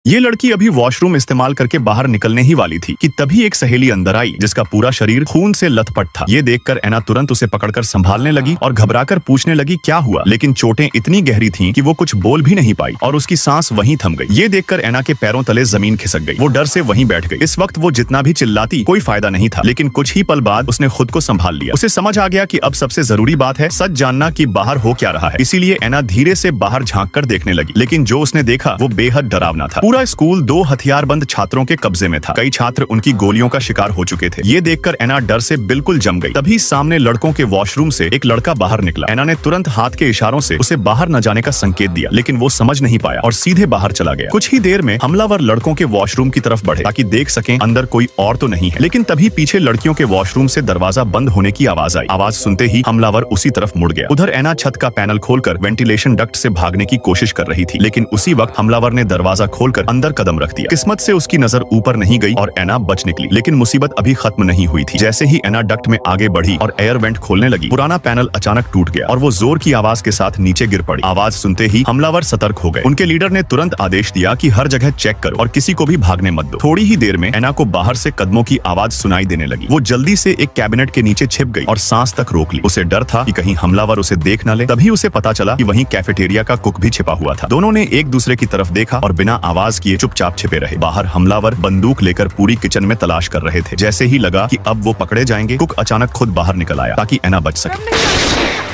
ये लड़की अभी वॉशरूम इस्तेमाल करके बाहर निकलने ही वाली थी कि तभी एक सहेली अंदर आई जिसका पूरा शरीर खून से लथपथ था। ये देखकर एना तुरंत उसे पकड़कर संभालने लगी और घबराकर पूछने लगी क्या हुआ, लेकिन चोटें इतनी गहरी थीं कि वो कुछ बोल भी नहीं पाई और उसकी सांस वहीं थम गई। ये देखकर एना के पैरों तले जमीन खिसक गई। वो डर से वहीं बैठ गई। इस वक्त वो जितना भी चिल्लाती कोई फायदा नहीं था, लेकिन कुछ ही पल बाद उसने खुद को संभाल लिया। उसे समझ आ गया कि अब सबसे जरूरी बात है सच जानना कि बाहर हो क्या रहा है। इसीलिए एना धीरे से बाहर झांक कर देखने लगी, लेकिन जो उसने देखा वो बेहद डरावना था। पूरा स्कूल दो हथियारबंद छात्रों के कब्जे में था। कई छात्र उनकी गोलियों का शिकार हो चुके थे। ये देखकर एना डर से बिल्कुल जम गई। तभी सामने लड़कों के वॉशरूम से एक लड़का बाहर निकला। एना ने तुरंत हाथ के इशारों से उसे बाहर न जाने का संकेत दिया, लेकिन वो समझ नहीं पाया और सीधे बाहर चला गया। कुछ ही देर में हमलावर लड़कों के वॉशरूम की तरफ बढ़े ताकि देख सकें अंदर कोई और तो नहीं है, लेकिन तभी पीछे लड़कियों के वॉशरूम से दरवाजा बंद होने की आवाज आई। आवाज सुनते ही हमलावर उसी तरफ मुड़ गया। उधर एना छत का पैनल खोलकर वेंटिलेशन डक्ट से भागने की कोशिश कर रही थी, लेकिन उसी वक्त हमलावर ने दरवाजा खोलकर अंदर कदम रख दिया। किस्मत से उसकी नजर ऊपर नहीं गई और एना बच निकली, लेकिन मुसीबत अभी खत्म नहीं हुई थी। जैसे ही एना डक्ट में आगे बढ़ी और एयर वेंट खोलने लगी, पुराना पैनल अचानक टूट गया और वो जोर की आवाज के साथ नीचे गिर पड़ी। आवाज सुनते ही हमलावर सतर्क हो गए। उनके लीडर ने तुरंत आदेश दिया कि हर जगह चेक करो और किसी को भी भागने मत दो। थोड़ी ही देर में एना को बाहर से कदमों की आवाज सुनाई देने लगी। वो जल्दी से एक कैबिनेट के नीचे छिप गई और सांस तक रोक ली। उसे डर था कि कहीं हमलावर उसे देख न ले। तभी उसे पता चला कि वहीं कैफेटेरिया का कुक भी छिपा हुआ था। दोनों ने एक दूसरे की तरफ देखा और बिना आवाज किए चुपचाप छिपे रहे। बाहर हमलावर बंदूक लेकर पूरी किचन में तलाश कर रहे थे। जैसे ही लगा कि अब वो पकड़े जाएंगे, कुक अचानक खुद बाहर निकल आया ताकि एना बच सके।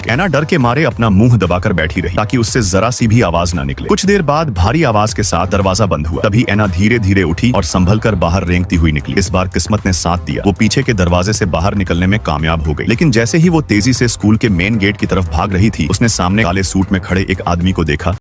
एना डर के मारे अपना मुंह दबाकर बैठी रही ताकि उससे जरा सी भी आवाज ना निकले। कुछ देर बाद भारी आवाज के साथ दरवाजा बंद हुआ। तभी एना धीरे धीरे उठी और संभल कर बाहर रेंगती हुई निकली। इस बार किस्मत ने साथ दिया। वो पीछे के दरवाजे से बाहर निकलने में कामयाब हो गई, लेकिन जैसे ही वो तेजी से स्कूल के मेन गेट की तरफ भाग रही थी, उसने सामने काले सूट में खड़े एक आदमी को देखा